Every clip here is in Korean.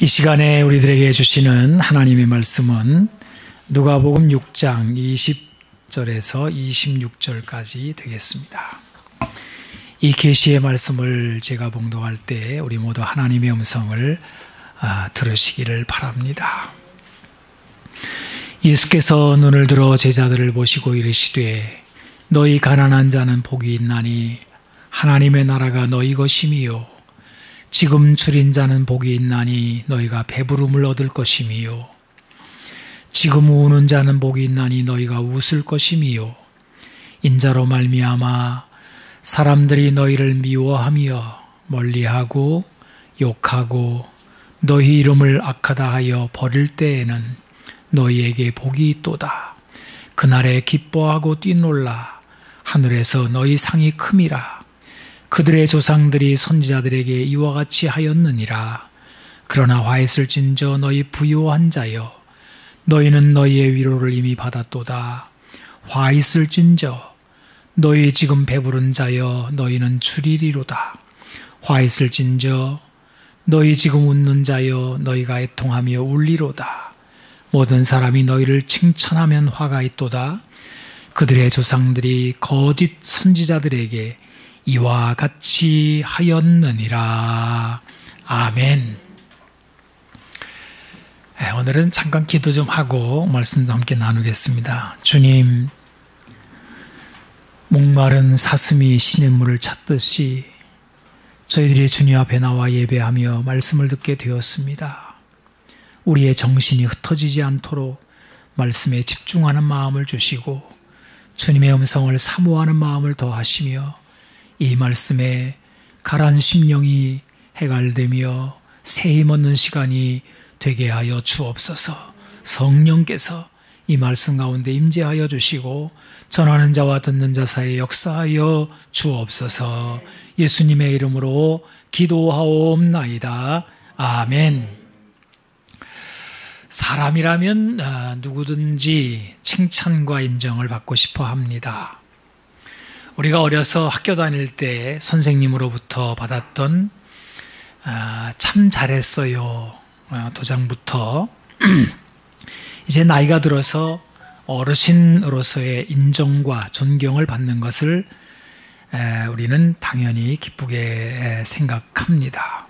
이 시간에 우리들에게 주시는 하나님의 말씀은 누가복음 6장 20절에서 26절까지 되겠습니다. 이 계시의 말씀을 제가 봉독할 때 우리 모두 하나님의 음성을 들으시기를 바랍니다. 예수께서 눈을 들어 제자들을 보시고 이르시되 너희 가난한 자는 복이 있나니 하나님의 나라가 너희 것임이요 지금 줄인 자는 복이 있나니 너희가 배부름을 얻을 것임이요 지금 우는 자는 복이 있나니 너희가 웃을 것임이요 인자로 말미암아 사람들이 너희를 미워하며 멀리하고 욕하고 너희 이름을 악하다 하여 버릴 때에는 너희에게 복이 있도다. 그날에 기뻐하고 뛰놀라 하늘에서 너희 상이 큼이라. 그들의 조상들이 선지자들에게 이와 같이 하였느니라. 그러나 화 있을진저 너희 부요한 자여 너희는 너희의 위로를 이미 받았도다. 화 있을진저 너희 지금 배부른 자여 너희는 주리리로다. 화 있을진저 너희 지금 웃는 자여 너희가 애통하며 울리로다. 모든 사람이 너희를 칭찬하면 화가 있도다. 그들의 조상들이 거짓 선지자들에게 이와 같이 하였느니라. 아멘. 오늘은 잠깐 기도 좀 하고 말씀도 함께 나누겠습니다. 주님, 목마른 사슴이 시냇물을 찾듯이 저희들이 주님 앞에 나와 예배하며 말씀을 듣게 되었습니다. 우리의 정신이 흩어지지 않도록 말씀에 집중하는 마음을 주시고 주님의 음성을 사모하는 마음을 더하시며 이 말씀에 가라앉은 심령이 해갈되며 새 힘 얻는 시간이 되게 하여 주옵소서. 성령께서 이 말씀 가운데 임재하여 주시고 전하는 자와 듣는 자 사이에 역사하여 주옵소서. 예수님의 이름으로 기도하옵나이다. 아멘. 사람이라면 누구든지 칭찬과 인정을 받고 싶어 합니다. 우리가 어려서 학교 다닐 때 선생님으로부터 받았던 참 잘했어요 도장부터 이제 나이가 들어서 어르신으로서의 인정과 존경을 받는 것을 우리는 당연히 기쁘게 생각합니다.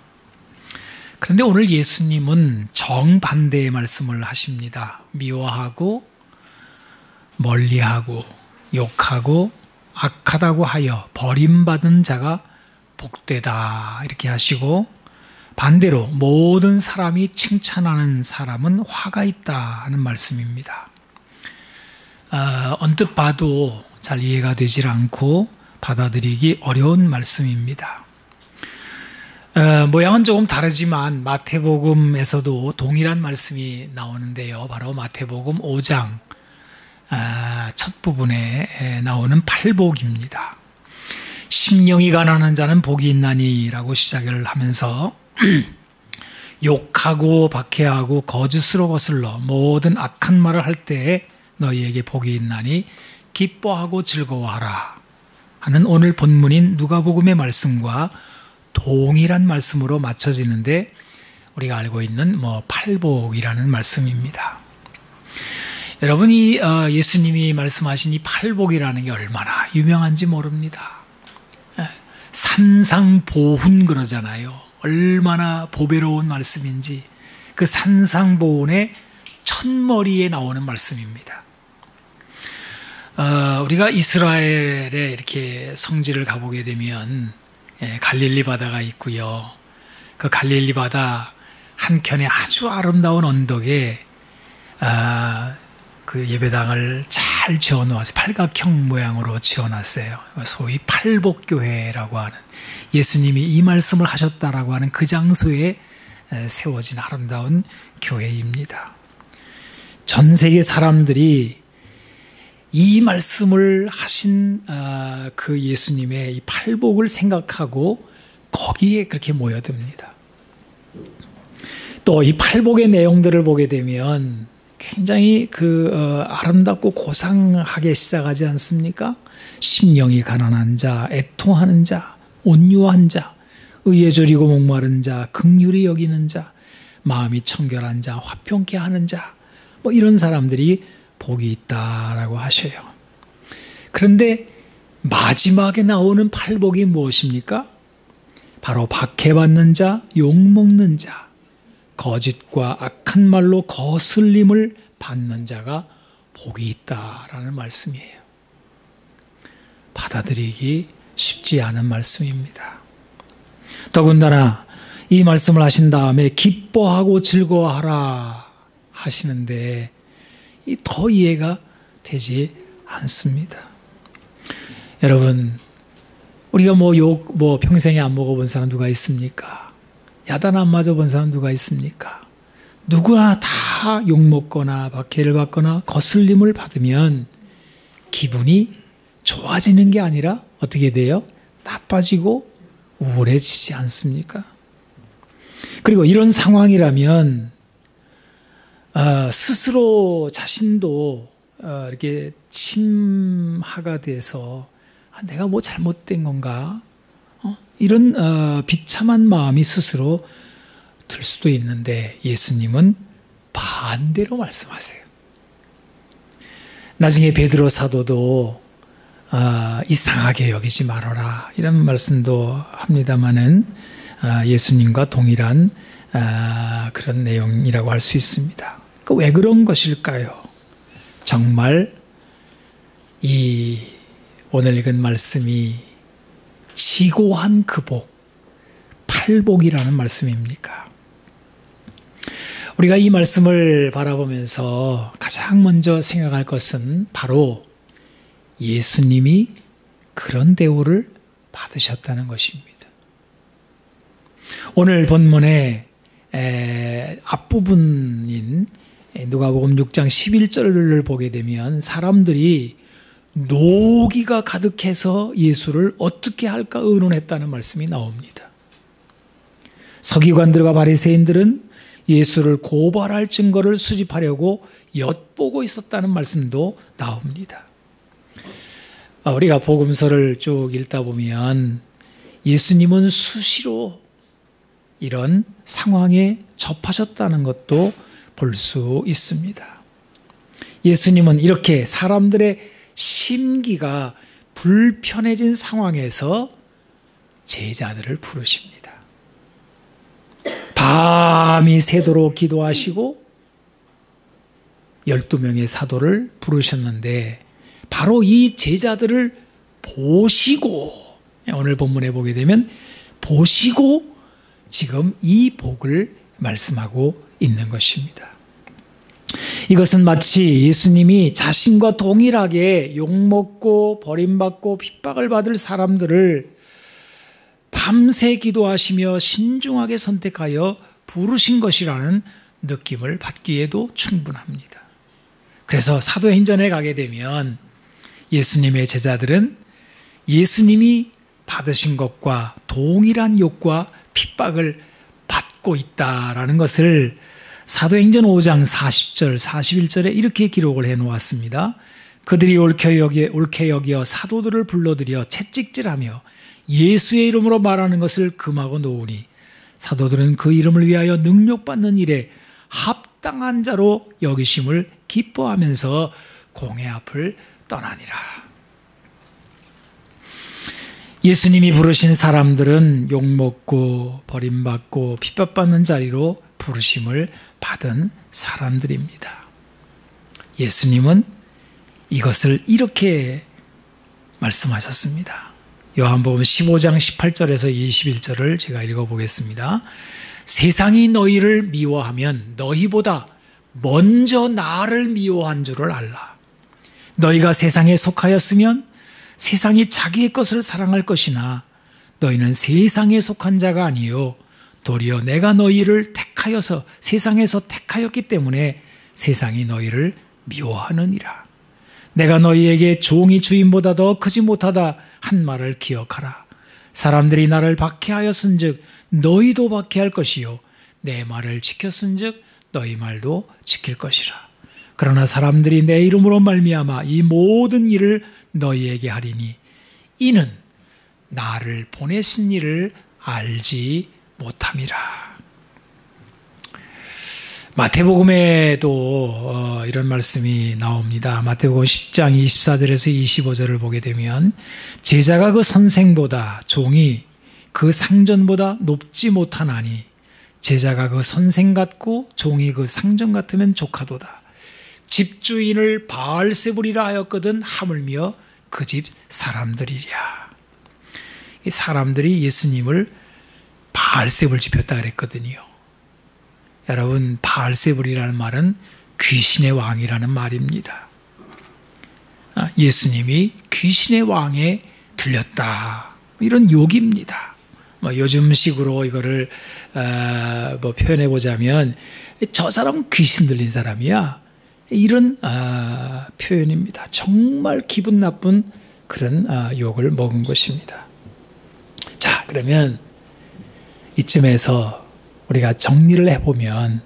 그런데 오늘 예수님은 정반대의 말씀을 하십니다. 미워하고 멀리하고 욕하고 악하다고 하여 버림받은 자가 복되다 이렇게 하시고 반대로 모든 사람이 칭찬하는 사람은 화가 있다 하는 말씀입니다. 언뜻 봐도 잘 이해가 되질 않고 받아들이기 어려운 말씀입니다. 모양은 조금 다르지만 마태복음에서도 동일한 말씀이 나오는데요. 바로 마태복음 5장 첫 부분에 나오는 팔복입니다. 심령이 가난한 자는 복이 있나니 라고 시작을 하면서 욕하고 박해하고 거짓으로 거슬러 모든 악한 말을 할 때에 너희에게 복이 있나니 기뻐하고 즐거워하라 하는 오늘 본문인 누가복음의 말씀과 동일한 말씀으로 맞춰지는데 우리가 알고 있는 팔복이라는 말씀입니다. 여러분이 예수님이 말씀하신 이 팔복이라는 게 얼마나 유명한지 모릅니다. 산상보훈 그러잖아요. 얼마나 보배로운 말씀인지 그 산상보훈의 첫머리에 나오는 말씀입니다. 우리가 이스라엘에 이렇게 성지를 가보게 되면 갈릴리 바다가 있고요. 그 갈릴리 바다 한켠에 아주 아름다운 언덕에 그 예배당을 잘 지어놓았어요. 팔각형 모양으로 지어놨어요. 소위 팔복교회라고 하는 예수님이 이 말씀을 하셨다라고 하는 그 장소에 세워진 아름다운 교회입니다. 전 세계 사람들이 이 말씀을 하신 그 예수님의 이 팔복을 생각하고 거기에 그렇게 모여듭니다. 또 이 팔복의 내용들을 보게 되면 굉장히 아름답고 고상하게 시작하지 않습니까? 심령이 가난한 자, 애통하는 자, 온유한 자, 의에 졸이고 목마른 자, 긍휼히 여기는 자, 마음이 청결한 자, 화평케 하는 자, 뭐 이런 사람들이 복이 있다라고 하셔요. 그런데 마지막에 나오는 팔복이 무엇입니까? 바로 박해받는 자, 욕먹는 자, 거짓과 악한 말로 거슬림을 받는 자가 복이 있다라는 말씀이에요. 받아들이기 쉽지 않은 말씀입니다. 더군다나 이 말씀을 하신 다음에 기뻐하고 즐거워하라 하시는데 더 이해가 되지 않습니다. 여러분, 우리가 뭐 평생에 안 먹어본 사람 누가 있습니까? 야단 안 맞아본 사람 누가 있습니까? 누구나 다 욕먹거나 박해를 받거나 거슬림을 받으면 기분이 좋아지는 게 아니라 어떻게 돼요? 나빠지고 우울해지지 않습니까? 그리고 이런 상황이라면 스스로 자신도 이렇게 침하가 돼서 내가 뭐 잘못된 건가? 이런 비참한 마음이 스스로 들 수도 있는데 예수님은 반대로 말씀하세요. 나중에 베드로 사도도 이상하게 여기지 말아라 이런 말씀도 합니다마는 예수님과 동일한 그런 내용이라고 할 수 있습니다. 왜 그런 것일까요? 정말 이 오늘 읽은 말씀이 지고한 그 복, 팔복이라는 말씀입니까? 우리가 이 말씀을 바라보면서 가장 먼저 생각할 것은 바로 예수님이 그런 대우를 받으셨다는 것입니다. 오늘 본문의 앞부분인 누가복음 6장 11절을 보게 되면 사람들이 노기가 가득해서 예수를 어떻게 할까 의논했다는 말씀이 나옵니다. 서기관들과 바리새인들은 예수를 고발할 증거를 수집하려고 엿보고 있었다는 말씀도 나옵니다. 우리가 복음서를 쭉 읽다 보면 예수님은 수시로 이런 상황에 접하셨다는 것도 볼 수 있습니다. 예수님은 이렇게 사람들의 심기가 불편해진 상황에서 제자들을 부르십니다. 밤이 새도록 기도하시고 12명의 사도를 부르셨는데 바로 이 제자들을 보시고 오늘 본문에 보게 되면 보시고 지금 이 복을 말씀하고 있는 것입니다. 이것은 마치 예수님이 자신과 동일하게 욕먹고 버림받고 핍박을 받을 사람들을 밤새 기도하시며 신중하게 선택하여 부르신 것이라는 느낌을 받기에도 충분합니다. 그래서 사도행전에 가게 되면 예수님의 제자들은 예수님이 받으신 것과 동일한 욕과 핍박을 받고 있다라는 것을 사도행전 5장 40절, 41절에 이렇게 기록을 해놓았습니다. 그들이 옳게 여기어 사도들을 불러들여 채찍질하며 예수의 이름으로 말하는 것을 금하고 놓으니 사도들은 그 이름을 위하여 능력받는 일에 합당한 자로 여기심을 기뻐하면서 공회 앞을 떠나니라. 예수님이 부르신 사람들은 욕먹고 버림받고 핍박받는 자리로 부르심을 받은 사람들입니다. 예수님은 이것을 이렇게 말씀하셨습니다. 요한복음 15장 18절에서 21절을 제가 읽어보겠습니다. 세상이 너희를 미워하면 너희보다 먼저 나를 미워한 줄을 알라. 너희가 세상에 속하였으면 세상이 자기의 것을 사랑할 것이나 너희는 세상에 속한 자가 아니요 도리어 내가 너희를 택하여서 세상에서 택하였기 때문에 세상이 너희를 미워하느니라. 내가 너희에게 종이 주인보다 더 크지 못하다 한 말을 기억하라. 사람들이 나를 박해하였은즉 너희도 박해할 것이요 내 말을 지켰은즉 너희 말도 지킬 것이라. 그러나 사람들이 내 이름으로 말미암아 이 모든 일을 너희에게 하리니 이는 나를 보내신 이를 알지 못함이라. 마태복음에도 이런 말씀이 나옵니다. 마태복음 10장 24절에서 25절을 보게 되면 제자가 그 선생보다 종이 그 상전보다 높지 못하나니 제자가 그 선생 같고 종이 그 상전 같으면 족하도다. 집주인을 바알세불이라 하였거든 하물며 그 집 사람들이랴. 이 사람들이 예수님을 바알세불 지폈다 그랬거든요. 여러분, 바알세불이라는 말은 귀신의 왕이라는 말입니다. 예수님이 귀신의 왕에 들렸다, 이런 욕입니다. 요즘식으로 이거를 표현해 보자면 저 사람은 귀신 들린 사람이야, 이런 표현입니다. 정말 기분 나쁜 그런 욕을 먹은 것입니다. 자, 그러면 이쯤에서 우리가 정리를 해보면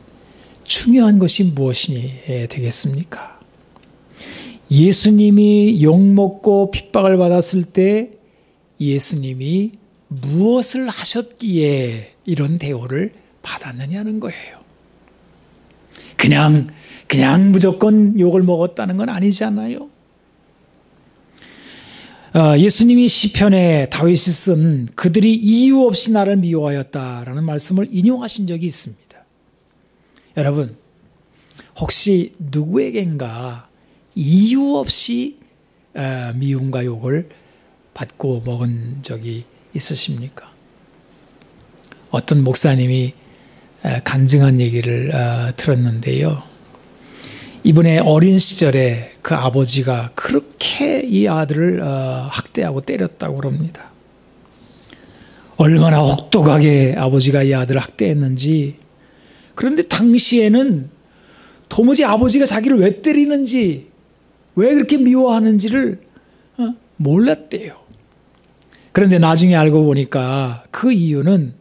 중요한 것이 무엇이 되겠습니까? 예수님이 욕먹고 핍박을 받았을 때 예수님이 무엇을 하셨기에 이런 대우를 받았느냐는 거예요. 그냥 무조건 욕을 먹었다는 건 아니잖아요. 예수님이 시편에 다윗이 쓴 그들이 이유 없이 나를 미워하였다라는 말씀을 인용하신 적이 있습니다. 여러분, 혹시 누구에겐가 이유 없이 미움과 욕을 받고 먹은 적이 있으십니까? 어떤 목사님이 간증한 얘기를 들었는데요. 이분의 어린 시절에 그 아버지가 그렇게 이 아들을 학대하고 때렸다고 그럽니다. 얼마나 혹독하게 아버지가 이 아들을 학대했는지, 그런데 당시에는 도무지 아버지가 자기를 왜 때리는지, 왜 그렇게 미워하는지를 몰랐대요. 그런데 나중에 알고 보니까 그 이유는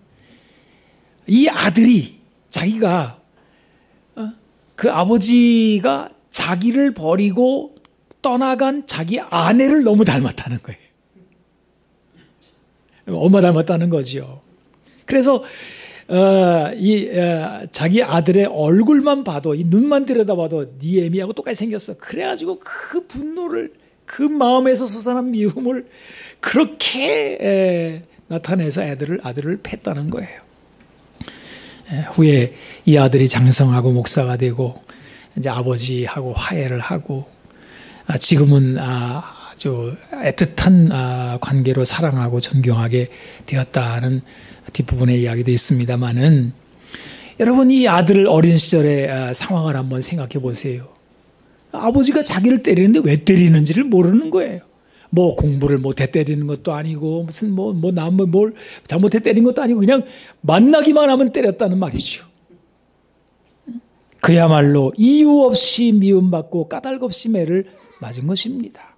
이 아들이, 자기가 그 아버지가 자기를 버리고 떠나간 자기 아내를 너무 닮았다는 거예요. 엄마 닮았다는 거죠. 그래서 자기 아들의 얼굴만 봐도, 이 눈만 들여다봐도 네 애미하고 똑같이 생겼어. 그래가지고 그 분노를, 그 마음에서 솟아난 미움을 그렇게 나타내서 아들을 팼다는 거예요. 후에 이 아들이 장성하고 목사가 되고 이제 아버지하고 화해를 하고 지금은 아주 애틋한 관계로 사랑하고 존경하게 되었다는 뒷부분의 이야기도 있습니다만은, 여러분, 이 아들 어린 시절의 상황을 한번 생각해 보세요. 아버지가 자기를 때리는데 왜 때리는지를 모르는 거예요. 뭐 공부를 못해 때리는 것도 아니고 무슨 뭘 잘못해 때린 것도 아니고 그냥 만나기만 하면 때렸다는 말이죠. 그야말로 이유 없이 미움받고 까닭 없이 매를 맞은 것입니다.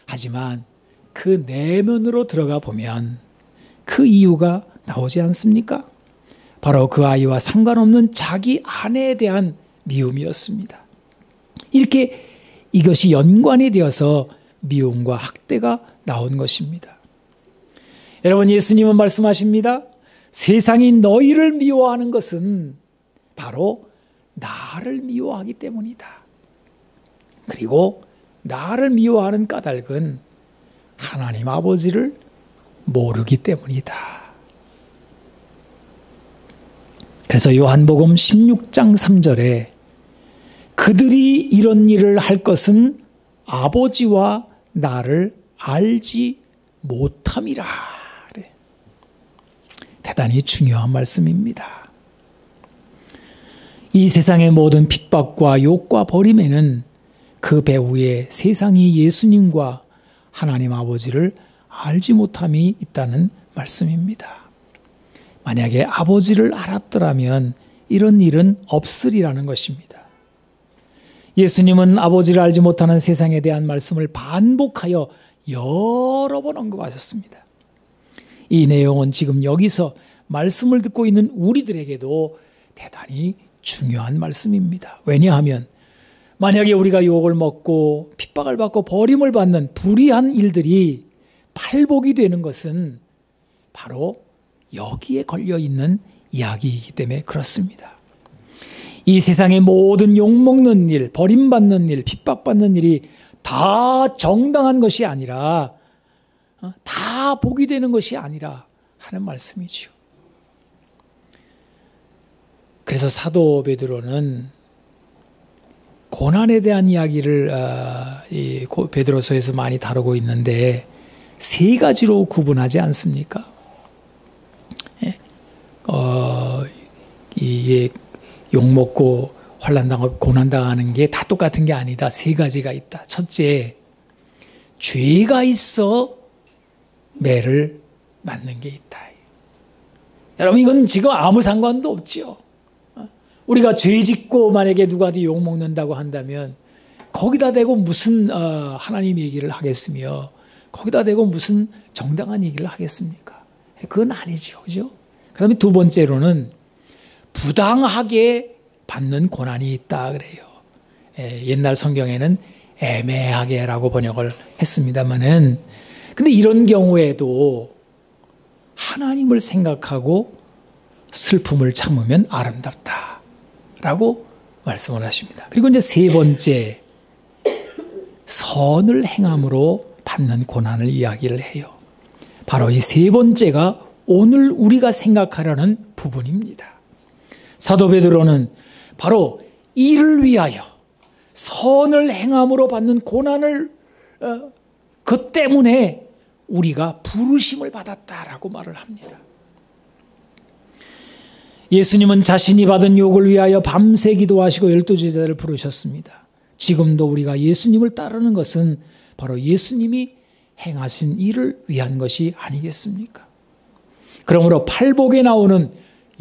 하지만 그 내면으로 들어가 보면 그 이유가 나오지 않습니까? 바로 그 아이와 상관없는 자기 아내에 대한 미움이었습니다. 이렇게 이것이 연관이 되어서 미움과 학대가 나온 것입니다. 여러분, 예수님은 말씀하십니다. 세상이 너희를 미워하는 것은 바로 나를 미워하기 때문이다. 그리고 나를 미워하는 까닭은 하나님 아버지를 모르기 때문이다. 그래서 요한복음 16장 3절에 그들이 이런 일을 할 것은 아버지와 나를 알지 못함이라. 그래. 대단히 중요한 말씀입니다. 이 세상의 모든 핍박과 욕과 버림에는 그 배후에 세상이 예수님과 하나님 아버지를 알지 못함이 있다는 말씀입니다. 만약에 아버지를 알았더라면 이런 일은 없으리라는 것입니다. 예수님은 아버지를 알지 못하는 세상에 대한 말씀을 반복하여 여러 번 언급하셨습니다. 이 내용은 지금 여기서 말씀을 듣고 있는 우리들에게도 대단히 중요한 말씀입니다. 왜냐하면 만약에 우리가 욕을 먹고 핍박을 받고 버림을 받는 불의한 일들이 팔복이 되는 것은 바로 여기에 걸려있는 이야기이기 때문에 그렇습니다. 이 세상의 모든 욕먹는 일, 버림받는 일, 핍박받는 일이 다 정당한 것이 아니라, 다 복이 되는 것이 아니라 하는 말씀이지요. 그래서 사도 베드로는 고난에 대한 이야기를 이 베드로서에서 많이 다루고 있는데 세 가지로 구분하지 않습니까? 이게 욕먹고 환난당하고 고난당하는 게 다 똑같은 게 아니다. 세 가지가 있다. 첫째, 죄가 있어 매를 맞는 게 있다. 여러분, 이건 지금 아무 상관도 없지요. 우리가 죄 짓고 만약에 누가 욕먹는다고 한다면 거기다 대고 무슨 하나님 얘기를 하겠으며 거기다 대고 무슨 정당한 얘기를 하겠습니까? 그건 아니죠. 그죠? 그 다음에 두 번째로는 부당하게 받는 고난이 있다 그래요. 옛날 성경에는 애매하게라고 번역을 했습니다마는 근데 이런 경우에도 하나님을 생각하고 슬픔을 참으면 아름답다라고 말씀을 하십니다. 그리고 이제 세 번째, 선을 행함으로 받는 고난을 이야기를 해요. 바로 이 세 번째가 오늘 우리가 생각하려는 부분입니다. 사도 베드로는 바로 이를 위하여 선을 행함으로 받는 고난을 그 때문에 우리가 부르심을 받았다라고 말을 합니다. 예수님은 자신이 받은 욕을 위하여 밤새 기도하시고 12제자를 부르셨습니다. 지금도 우리가 예수님을 따르는 것은 바로 예수님이 행하신 일을 위한 것이 아니겠습니까? 그러므로 팔복에 나오는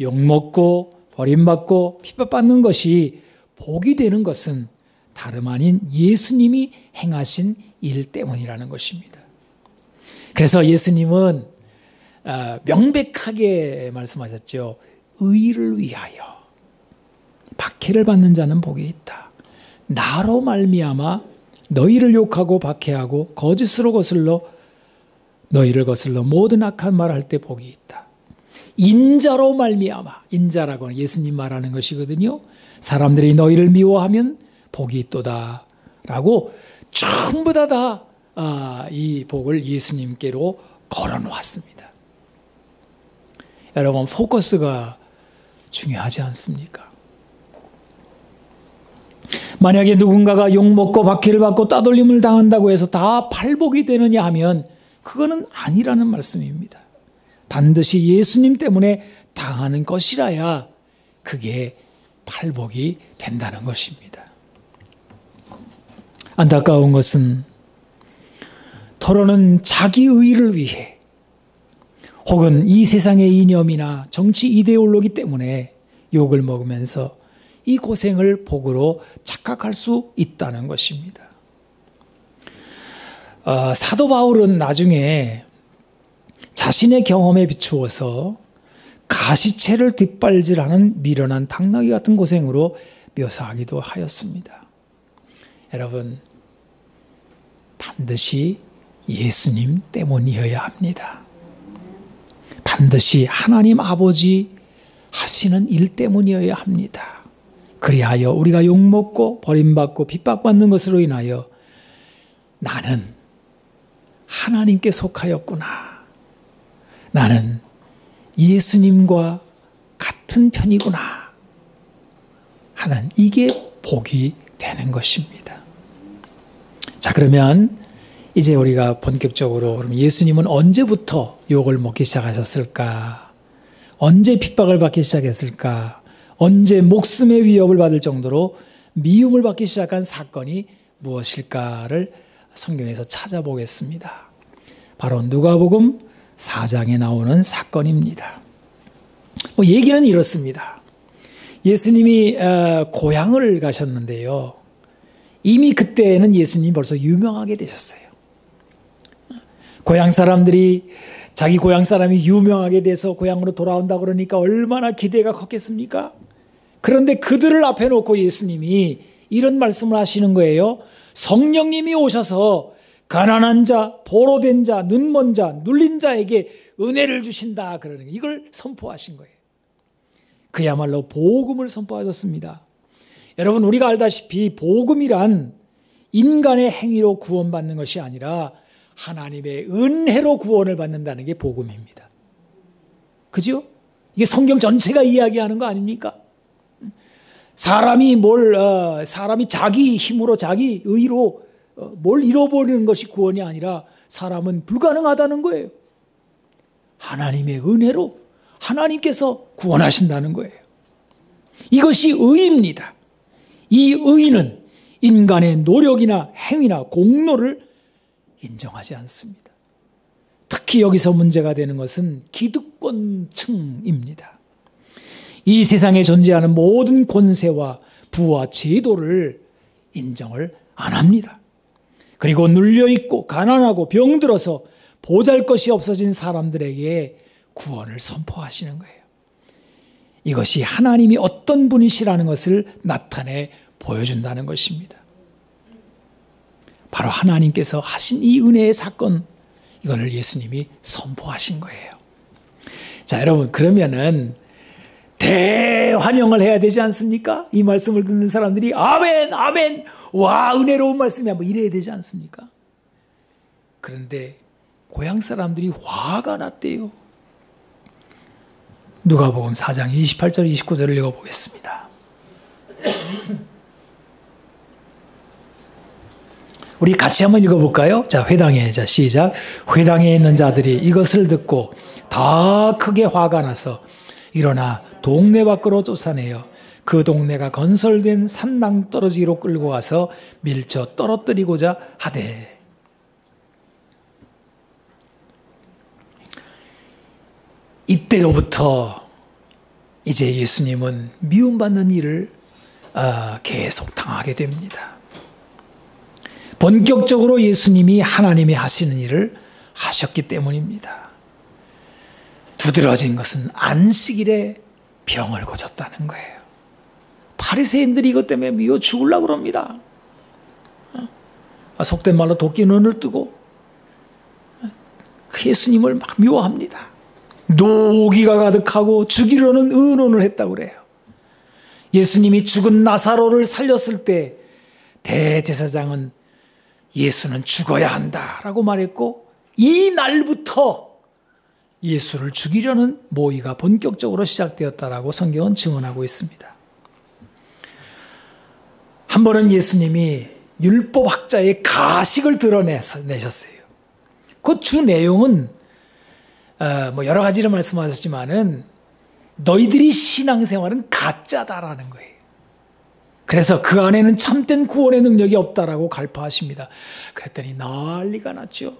욕먹고 버림받고 핍박받는 것이 복이 되는 것은 다름 아닌 예수님이 행하신 일 때문이라는 것입니다. 그래서 예수님은 명백하게 말씀하셨죠. 의를 위하여 박해를 받는 자는 복이 있다. 나로 말미암아 너희를 욕하고 박해하고 거짓으로 거슬러 너희를 거슬러 모든 악한 말을 할 때 복이 있다. 인자로 말미암아, 인자라고 하는 예수님 말하는 것이거든요. 사람들이 너희를 미워하면 복이 있도다 라고 전부 다 이 복을 예수님께로 걸어놓았습니다. 여러분, 포커스가 중요하지 않습니까? 만약에 누군가가 욕먹고 박해를 받고 따돌림을 당한다고 해서 다 팔복이 되느냐 하면 그거는 아니라는 말씀입니다. 반드시 예수님 때문에 당하는 것이라야 그게 팔복이 된다는 것입니다. 안타까운 것은 토론은 자기 의를 위해 혹은 이 세상의 이념이나 정치 이데올로기 때문에 욕을 먹으면서 이 고생을 복으로 착각할 수 있다는 것입니다. 사도 바울은 나중에 자신의 경험에 비추어서 가시채를 뒷발질하는 미련한 당나귀 같은 고생으로 묘사하기도 하였습니다. 여러분, 반드시 예수님 때문이어야 합니다. 반드시 하나님 아버지 하시는 일 때문이어야 합니다. 그리하여 우리가 욕먹고 버림받고 핍박받는 것으로 인하여 나는 하나님께 속하였구나. 나는 예수님과 같은 편이구나 하는 이게 복이 되는 것입니다. 자, 그러면 이제 우리가 본격적으로 그럼 예수님은 언제부터 욕을 먹기 시작하셨을까? 언제 핍박을 받기 시작했을까? 언제 목숨의 위협을 받을 정도로 미움을 받기 시작한 사건이 무엇일까를 성경에서 찾아보겠습니다. 바로 누가복음 4장에 나오는 사건입니다. 얘기는 이렇습니다. 예수님이 고향을 가셨는데요. 이미 그때는 예수님이 벌써 유명하게 되셨어요. 고향 사람들이 자기 고향 사람이 유명하게 돼서 고향으로 돌아온다 그러니까 얼마나 기대가 컸겠습니까? 그런데 그들을 앞에 놓고 예수님이 이런 말씀을 하시는 거예요. 성령님이 오셔서 가난한 자, 보로된 자, 눈먼 자, 눌린 자에게 은혜를 주신다 그러는 거예요. 이걸 선포하신 거예요. 그야말로 복음을 선포하셨습니다. 여러분, 우리가 알다시피 복음이란 인간의 행위로 구원받는 것이 아니라 하나님의 은혜로 구원을 받는다는 게 복음입니다. 그죠? 이게 성경 전체가 이야기하는 거 아닙니까? 사람이 자기 힘으로, 자기 의로 뭘 잃어버리는 것이 구원이 아니라 사람은 불가능하다는 거예요. 하나님의 은혜로 하나님께서 구원하신다는 거예요. 이것이 의입니다. 이 의는 인간의 노력이나 행위나 공로를 인정하지 않습니다. 특히 여기서 문제가 되는 것은 기득권층입니다. 이 세상에 존재하는 모든 권세와 부와 제도를 인정을 안 합니다. 그리고 눌려있고 가난하고 병들어서 보잘것이 없어진 사람들에게 구원을 선포하시는 거예요. 이것이 하나님이 어떤 분이시라는 것을 나타내 보여준다는 것입니다. 바로 하나님께서 하신 이 은혜의 사건, 이거를 예수님이 선포하신 거예요. 자, 여러분, 그러면은 대환영을 해야 되지 않습니까? 이 말씀을 듣는 사람들이 아멘, 아멘, 와, 은혜로운 말씀이야, 뭐 이래야 되지 않습니까? 그런데 고향 사람들이 화가 났대요. 누가복음 4장 28절 29절을 읽어보겠습니다. 우리 같이 한번 읽어볼까요? 자, 자, 시작. 회당에 있는 자들이 이것을 듣고 더 크게 화가 나서 일어나 동네 밖으로 쫓아내어 그 동네가 건설된 산 낭떠러지로 끌고 가서 밀쳐 떨어뜨리고자 하되. 이때로부터 이제 예수님은 미움받는 일을 계속 당하게 됩니다. 본격적으로 예수님이 하나님이 하시는 일을 하셨기 때문입니다. 두드러진 것은 안식일에 병을 고쳤다는 거예요. 바리새인들이 이것 때문에 미워 죽으려고 그럽니다. 속된 말로 도끼 눈을 뜨고 예수님을 막 미워합니다. 노기가 가득하고 죽이려는 의논을 했다고 그래요. 예수님이 죽은 나사로를 살렸을 때 대제사장은 예수는 죽어야 한다라고 말했고, 이 날부터 예수를 죽이려는 모의가 본격적으로 시작되었다라고 성경은 증언하고 있습니다. 한 번은 예수님이 율법학자의 가식을 드러내셨어요. 그 주 내용은 여러 가지를 말씀하셨지만은 너희들이 신앙생활은 가짜다라는 거예요. 그래서 그 안에는 참된 구원의 능력이 없다라고 갈파하십니다. 그랬더니 난리가 났죠.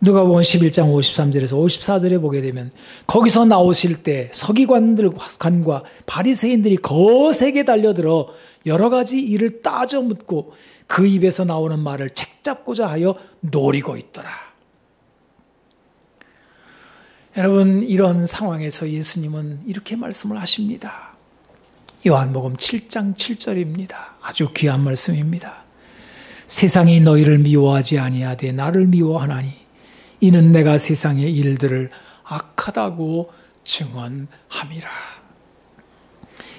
누가복음 11장 53절에서 54절에 보게 되면 거기서 나오실 때 서기관과 바리새인들이 거세게 달려들어 여러 가지 일을 따져 묻고 그 입에서 나오는 말을 책잡고자 하여 노리고 있더라. 여러분, 이런 상황에서 예수님은 이렇게 말씀을 하십니다. 요한복음 7장 7절입니다. 아주 귀한 말씀입니다. 세상이 너희를 미워하지 아니하되 나를 미워하나니 이는 내가 세상의 일들을 악하다고 증언함이라.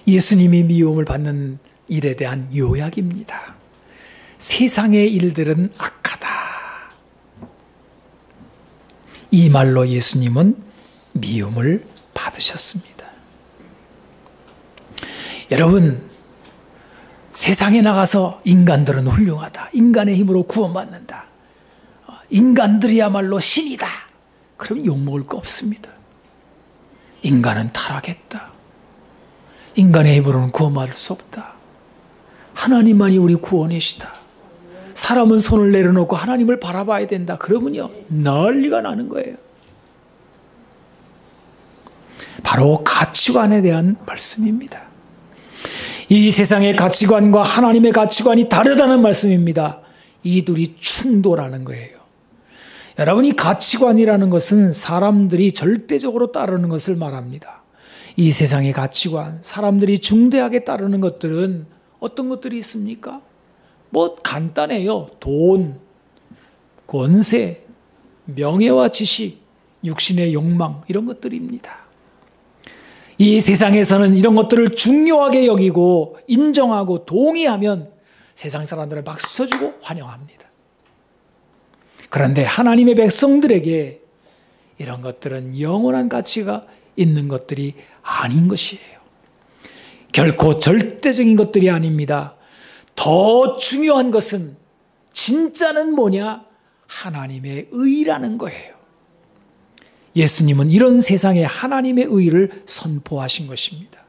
예수님이 미움을 받는 일에 대한 요약입니다. 세상의 일들은 악하다. 이 말로 예수님은 미움을 받으셨습니다. 여러분, 세상에 나가서 인간들은 훌륭하다. 인간의 힘으로 구원받는다. 인간들이야말로 신이다. 그럼 욕먹을 거 없습니다. 인간은 타락했다. 인간의 힘으로는 구원받을 수 없다. 하나님만이 우리 구원이시다. 사람은 손을 내려놓고 하나님을 바라봐야 된다. 그러면요, 난리가 나는 거예요. 바로 가치관에 대한 말씀입니다. 이 세상의 가치관과 하나님의 가치관이 다르다는 말씀입니다. 이 둘이 충돌하는 거예요. 여러분, 이 가치관이라는 것은 사람들이 절대적으로 따르는 것을 말합니다. 이 세상의 가치관, 사람들이 중대하게 따르는 것들은 어떤 것들이 있습니까? 뭐 간단해요. 돈, 권세, 명예와 지식, 육신의 욕망, 이런 것들입니다. 이 세상에서는 이런 것들을 중요하게 여기고 인정하고 동의하면 세상 사람들은 박수 쳐주고 환영합니다. 그런데 하나님의 백성들에게 이런 것들은 영원한 가치가 있는 것들이 아닌 것이에요. 결코 절대적인 것들이 아닙니다. 더 중요한 것은 진짜는 뭐냐? 하나님의 의라는 거예요. 예수님은 이런 세상에 하나님의 의를 선포하신 것입니다.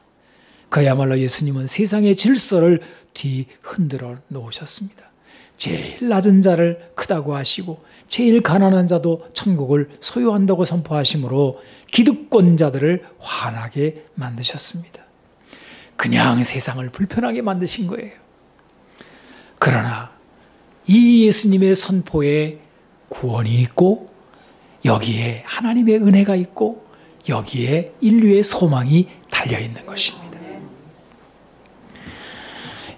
그야말로 예수님은 세상의 질서를 뒤흔들어 놓으셨습니다. 제일 낮은 자를 크다고 하시고 제일 가난한 자도 천국을 소유한다고 선포하심으로 기득권자들을 화나게 만드셨습니다. 그냥 세상을 불편하게 만드신 거예요. 그러나 이 예수님의 선포에 구원이 있고 여기에 하나님의 은혜가 있고 여기에 인류의 소망이 달려있는 것입니다.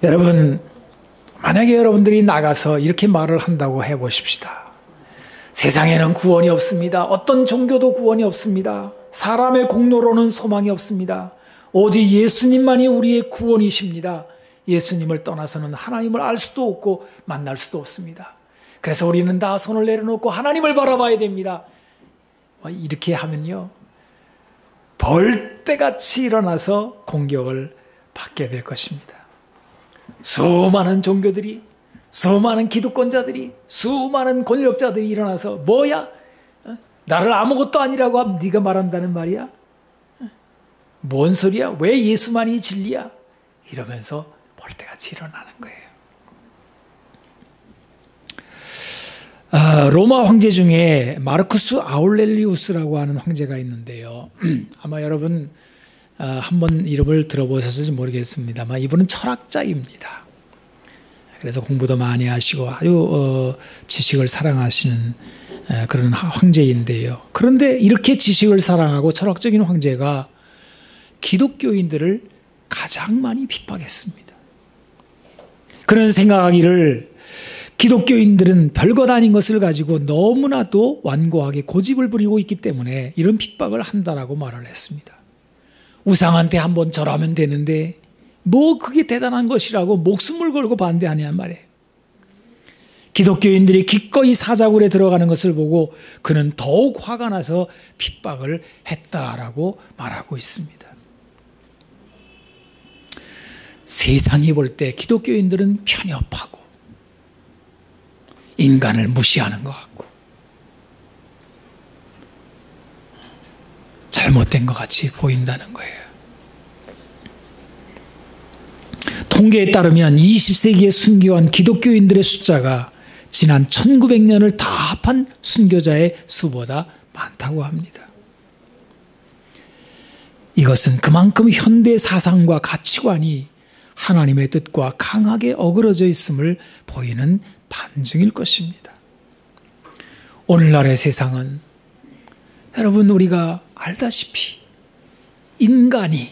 여러분, 만약에 여러분들이 나가서 이렇게 말을 한다고 해보십시다. 세상에는 구원이 없습니다. 어떤 종교도 구원이 없습니다. 사람의 공로로는 소망이 없습니다. 오직 예수님만이 우리의 구원이십니다. 예수님을 떠나서는 하나님을 알 수도 없고 만날 수도 없습니다. 그래서 우리는 다 손을 내려놓고 하나님을 바라봐야 됩니다. 이렇게 하면요, 벌떼같이 일어나서 공격을 받게 될 것입니다. 수많은 종교들이, 수많은 기득권자들이, 수많은 권력자들이 일어나서 뭐야? 나를 아무것도 아니라고 하면 네가 말한다는 말이야? 뭔 소리야? 왜 예수만이 진리야? 이러면서 벌떼같이 일어나는 거예요. 로마 황제 중에 마르쿠스 아울렐리우스라고 하는 황제가 있는데요. 아마 여러분 한번 이름을 들어보셨을지 모르겠습니다만 이분은 철학자입니다. 그래서 공부도 많이 하시고 아주 지식을 사랑하시는 그런 황제인데요. 그런데 이렇게 지식을 사랑하고 철학적인 황제가 기독교인들을 가장 많이 핍박했습니다. 그런 생각하기를 기독교인들은 별것 아닌 것을 가지고 너무나도 완고하게 고집을 부리고 있기 때문에 이런 핍박을 한다라고 말을 했습니다. 우상한테 한번 절하면 되는데 뭐 그게 대단한 것이라고 목숨을 걸고 반대하냐 말이에요. 기독교인들이 기꺼이 사자굴에 들어가는 것을 보고 그는 더욱 화가 나서 핍박을 했다라고 말하고 있습니다. 세상이 볼 때 기독교인들은 편협하고 인간을 무시하는 것 같고 잘못된 것 같이 보인다는 거예요. 통계에 따르면 20세기에 순교한 기독교인들의 숫자가 지난 1900년을 다 합한 순교자의 수보다 많다고 합니다. 이것은 그만큼 현대 사상과 가치관이 하나님의 뜻과 강하게 어그러져 있음을 보이는 반증일 것입니다. 오늘날의 세상은 여러분 우리가 알다시피 인간의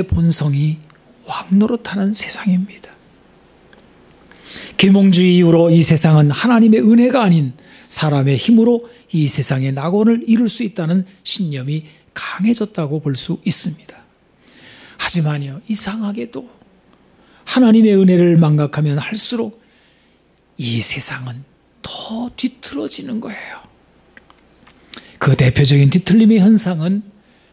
본성이 왕노릇하는 세상입니다. 계몽주의 이후로 이 세상은 하나님의 은혜가 아닌 사람의 힘으로 이 세상의 낙원을 이룰 수 있다는 신념이 강해졌다고 볼 수 있습니다. 하지만요, 이상하게도 하나님의 은혜를 망각하면 할수록 이 세상은 더 뒤틀어지는 거예요. 그 대표적인 뒤틀림의 현상은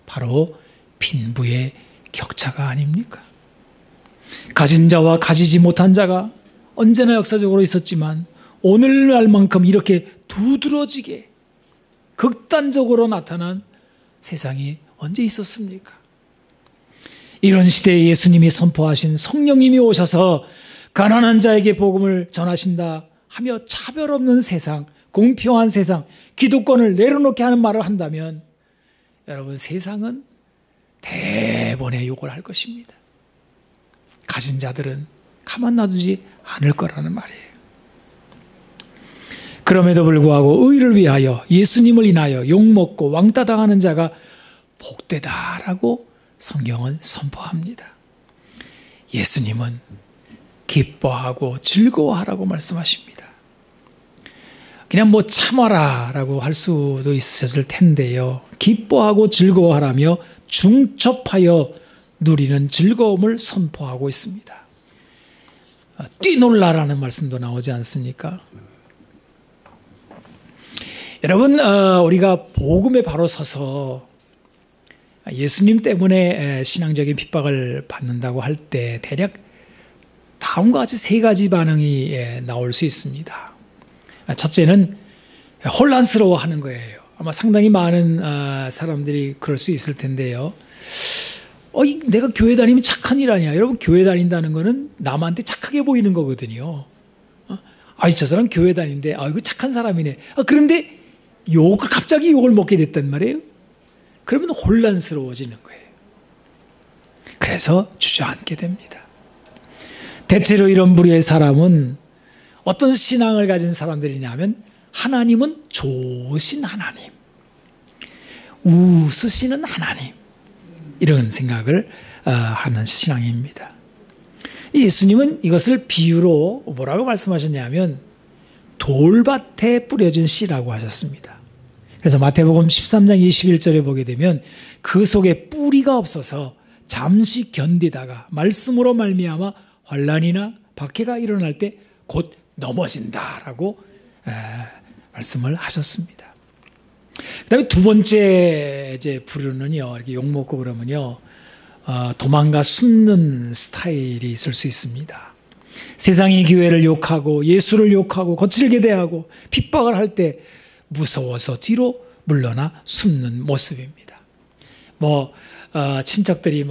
바로 빈부의 격차가 아닙니까? 가진 자와 가지지 못한 자가 언제나 역사적으로 있었지만 오늘날만큼 이렇게 두드러지게 극단적으로 나타난 세상이 언제 있었습니까? 이런 시대에 예수님이 선포하신 성령님이 오셔서 가난한 자에게 복음을 전하신다 하며 차별 없는 세상, 공평한 세상, 기득권을 내려놓게 하는 말을 한다면 여러분 세상은 대번에 욕을 할 것입니다. 가진 자들은 가만 놔두지 않을 거라는 말이에요. 그럼에도 불구하고 의를 위하여 예수님을 인하여 욕먹고 왕따 당하는 자가 복되다라고 성경은 선포합니다. 예수님은 기뻐하고 즐거워하라고 말씀하십니다. 그냥 뭐 참아라라고 할 수도 있으셨을 텐데요. 기뻐하고 즐거워하라며 중첩하여 누리는 즐거움을 선포하고 있습니다. 뛰놀라라는 말씀도 나오지 않습니까? 여러분, 우리가 복음에 바로 서서 예수님 때문에 신앙적인 핍박을 받는다고 할 때 대략 다음과 같이 세 가지 반응이 나올 수 있습니다. 첫째는 혼란스러워하는 거예요. 아마 상당히 많은 사람들이 그럴 수 있을 텐데요. 내가 교회 다니면 착한 일 아니야. 여러분, 교회 다닌다는 거는 남한테 착하게 보이는 거거든요. 저 사람 교회 다니는데 이거 착한 사람이네. 그런데 갑자기 욕을 먹게 됐단 말이에요. 그러면 혼란스러워지는 거예요. 그래서 주저앉게 됩니다. 대체로 이런 부류의 사람은 어떤 신앙을 가진 사람들이냐면 하나님은 좋으신 하나님, 웃으시는 하나님, 이런 생각을 하는 신앙입니다. 예수님은 이것을 비유로 뭐라고 말씀하셨냐면 돌밭에 뿌려진 씨라고 하셨습니다. 그래서 마태복음 13장 21절에 보게 되면 그 속에 뿌리가 없어서 잠시 견디다가 말씀으로 말미암아 환난이나 박해가 일어날 때 곧 넘어진다라고 말씀을 하셨습니다. 그다음에 두 번째 부류는요, 이렇게 욕 먹고 그러면요, 도망가 숨는 스타일이 있을 수 있습니다. 세상이 교회를 욕하고 예수를 욕하고 거칠게 대하고 핍박을 할 때 무서워서 뒤로 물러나 숨는 모습입니다. 친척들이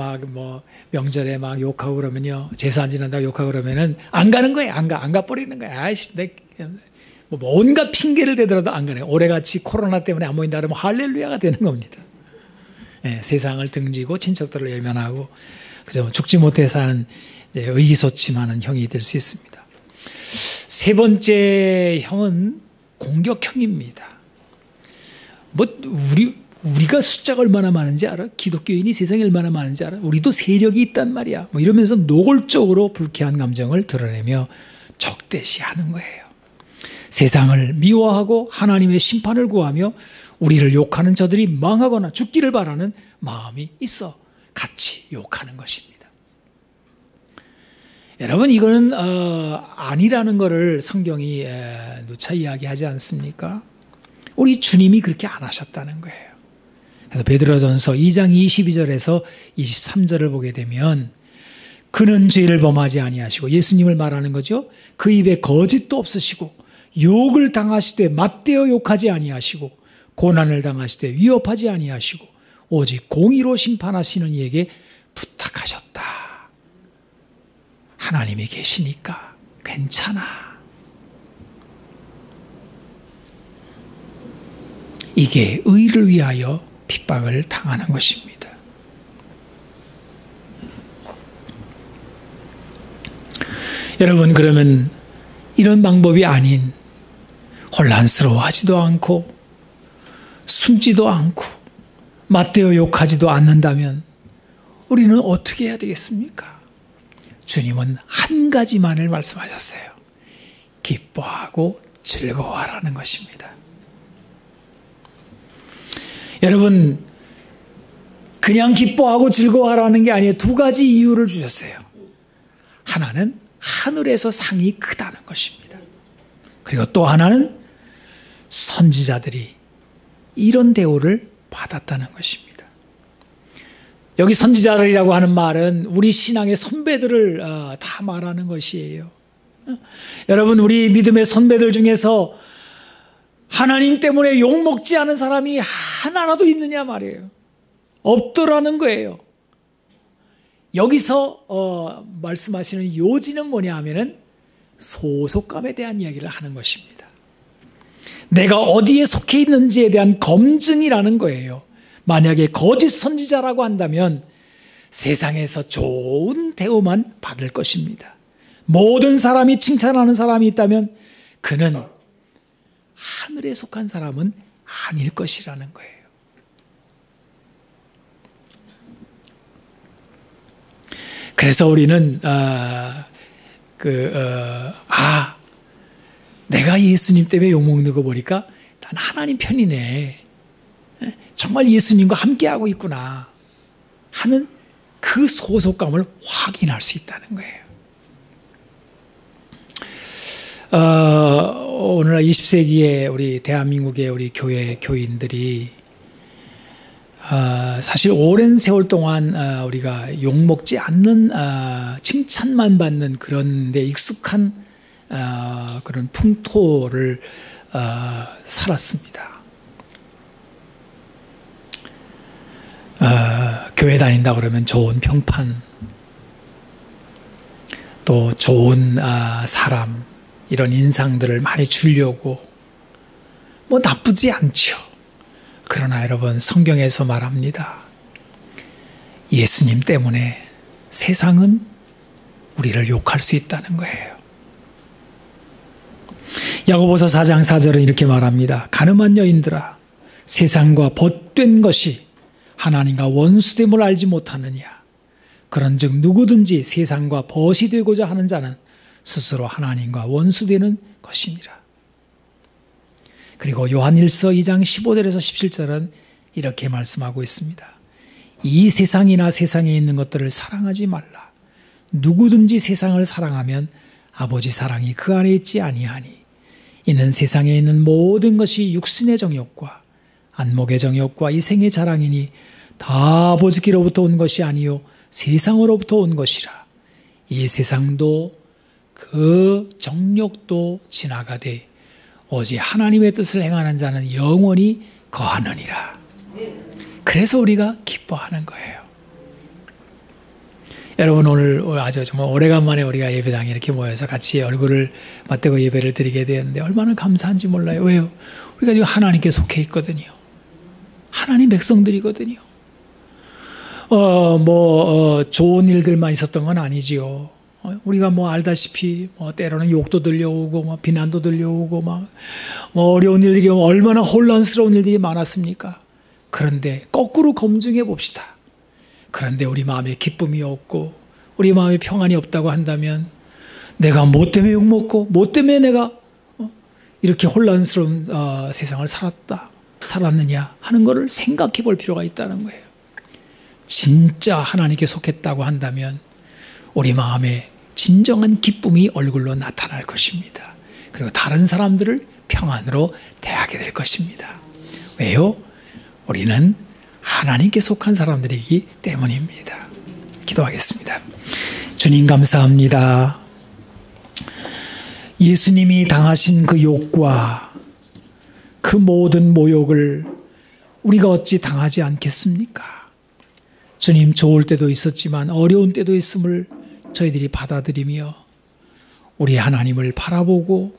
명절에 욕하고 그러면요, 제사 안 지난다고 욕하고 그러면은 안 가는 거예요. 안 가버리는 거예요. 온갖 핑계를 대더라도 안 가네요. 올해같이 코로나 때문에 안 모인다 그러면 할렐루야가 되는 겁니다. 세상을 등지고 친척들을 외면하고 그저 죽지 못해서 하는 의기소침하는 형이 될 수 있습니다. 세 번째 형은 공격형입니다. 우리가 숫자가 얼마나 많은지 알아? 기독교인이 세상에 얼마나 많은지 알아? 우리도 세력이 있단 말이야. 이러면서 노골적으로 불쾌한 감정을 드러내며 적대시하는 거예요. 세상을 미워하고 하나님의 심판을 구하며 우리를 욕하는 저들이 망하거나 죽기를 바라는 마음이 있어 같이 욕하는 것입니다. 여러분, 이거는 아니라는 것을 성경이 누차 이야기하지 않습니까? 우리 주님이 그렇게 안 하셨다는 거예요. 그래서 베드로전서 2장 22절에서 23절을 보게 되면 그는 죄를 범하지 아니하시고, 예수님을 말하는 거죠. 그 입에 거짓도 없으시고 욕을 당하시되 맞대어 욕하지 아니하시고 고난을 당하시되 위협하지 아니하시고 오직 공의로 심판하시는 이에게 부탁하셨다. 하나님이 계시니까 괜찮아. 이게 의를 위하여 핍박을 당하는 것입니다. 여러분, 그러면 이런 방법이 아닌 혼란스러워하지도 않고 숨지도 않고 맞대어 욕하지도 않는다면 우리는 어떻게 해야 되겠습니까? 주님은 한 가지만을 말씀하셨어요. 기뻐하고 즐거워하라는 것입니다. 여러분, 그냥 기뻐하고 즐거워하라는 게 아니에요. 두 가지 이유를 주셨어요. 하나는 하늘에서 상이 크다는 것입니다. 그리고 또 하나는 선지자들이 이런 대우를 받았다는 것입니다. 여기 선지자들이라고 하는 말은 우리 신앙의 선배들을 다 말하는 것이에요. 여러분, 우리 믿음의 선배들 중에서 하나님 때문에 욕먹지 않은 사람이 하나라도 있느냐 말이에요. 없더라는 거예요. 여기서 말씀하시는 요지는 뭐냐 하면은 소속감에 대한 이야기를 하는 것입니다. 내가 어디에 속해 있는지에 대한 검증이라는 거예요. 만약에 거짓 선지자라고 한다면 세상에서 좋은 대우만 받을 것입니다. 모든 사람이 칭찬하는 사람이 있다면 그는 하늘에 속한 사람은 아닐 것이라는 거예요. 그래서 우리는 내가 예수님 때문에 욕먹는 거 보니까 난 하나님 편이네. 정말 예수님과 함께하고 있구나 하는 그 소속감을 확인할 수 있다는 거예요. 오늘날 20세기에 우리 대한민국의 우리 교인들이 사실 오랜 세월 동안 우리가 욕먹지 않는 칭찬만 받는 그런 데 익숙한 그런 풍토를 살았습니다. 교회 다닌다 그러면 좋은 평판, 또 좋은 사람, 이런 인상들을 많이 주려고 뭐 나쁘지 않죠. 그러나 여러분, 성경에서 말합니다. 예수님 때문에 세상은 우리를 욕할 수 있다는 거예요. 야고보서 4장 4절은 이렇게 말합니다. 가늠한 여인들아, 세상과 벗된 것이 하나님과 원수됨을 알지 못하느냐. 그런즉 누구든지 세상과 벗이 되고자 하는 자는 스스로 하나님과 원수되는 것이니라. 그리고 요한일서 2장 15절에서 17절은 이렇게 말씀하고 있습니다. 이 세상이나 세상에 있는 것들을 사랑하지 말라. 누구든지 세상을 사랑하면 아버지 사랑이 그 안에 있지 아니하니. 이는 세상에 있는 모든 것이 육신의 정욕과 안목의 정욕과 이생의 자랑이니 다 아버지께로부터 온 것이 아니요 세상으로부터 온 것이라. 이 세상도 그 정욕도 지나가되 오직 하나님의 뜻을 행하는 자는 영원히 거하느니라. 그래서 우리가 기뻐하는 거예요. 여러분, 오늘 아주 정말 오래간만에 우리가 예배당에 이렇게 모여서 같이 얼굴을 맞대고 예배를 드리게 되었는데 얼마나 감사한지 몰라요. 왜요? 우리가 지금 하나님께 속해 있거든요. 하나님 백성들이거든요. 좋은 일들만 있었던 건 아니지요. 우리가 알다시피 때로는 욕도 들려오고 비난도 들려오고 어려운 일들이 얼마나 혼란스러운 일들이 많았습니까? 그런데 거꾸로 검증해 봅시다. 그런데 우리 마음에 기쁨이 없고 우리 마음에 평안이 없다고 한다면 내가 뭐 때문에 욕먹고 뭐 때문에 내가 이렇게 혼란스러운 세상을 살았느냐 하는 것을 생각해 볼 필요가 있다는 거예요. 진짜 하나님께 속했다고 한다면 우리 마음에 진정한 기쁨이 얼굴로 나타날 것입니다. 그리고 다른 사람들을 평안으로 대하게 될 것입니다. 왜요? 우리는 하나님께 속한 사람들이기 때문입니다. 기도하겠습니다. 주님, 감사합니다. 예수님이 당하신 그 욕과 그 모든 모욕을 우리가 어찌 당하지 않겠습니까? 주님, 좋을 때도 있었지만 어려운 때도 있음을 저희들이 받아들이며 우리 하나님을 바라보고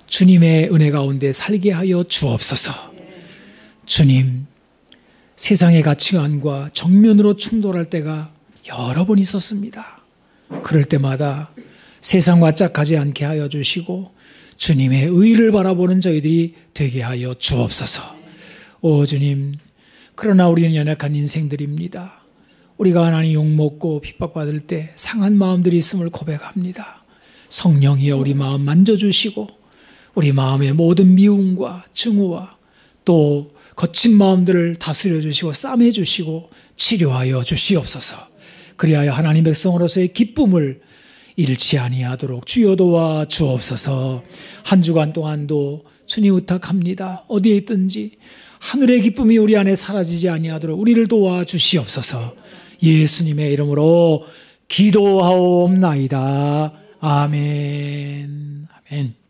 주님의 은혜 가운데 살게 하여 주옵소서. 주님, 세상의 가치관과 정면으로 충돌할 때가 여러 번 있었습니다. 그럴 때마다 세상과 짝하지 않게 하여 주시고 주님의 의를 바라보는 저희들이 되게 하여 주옵소서. 오 주님, 그러나 우리는 연약한 인생들입니다. 우리가 하나님 욕먹고 핍박받을 때 상한 마음들이 있음을 고백합니다. 성령이여 우리 마음 만져주시고 우리 마음의 모든 미움과 증오와 또 거친 마음들을 다스려 주시고 싸매 주시고 치료하여 주시옵소서. 그리하여 하나님 백성으로서의 기쁨을 잃지 아니하도록 주여 도와 주옵소서. 한 주간 동안도 주님 의탁합니다. 어디에 있든지 하늘의 기쁨이 우리 안에 사라지지 아니하도록 우리를 도와 주시옵소서. 예수님의 이름으로 기도하옵나이다. 아멘. 아멘.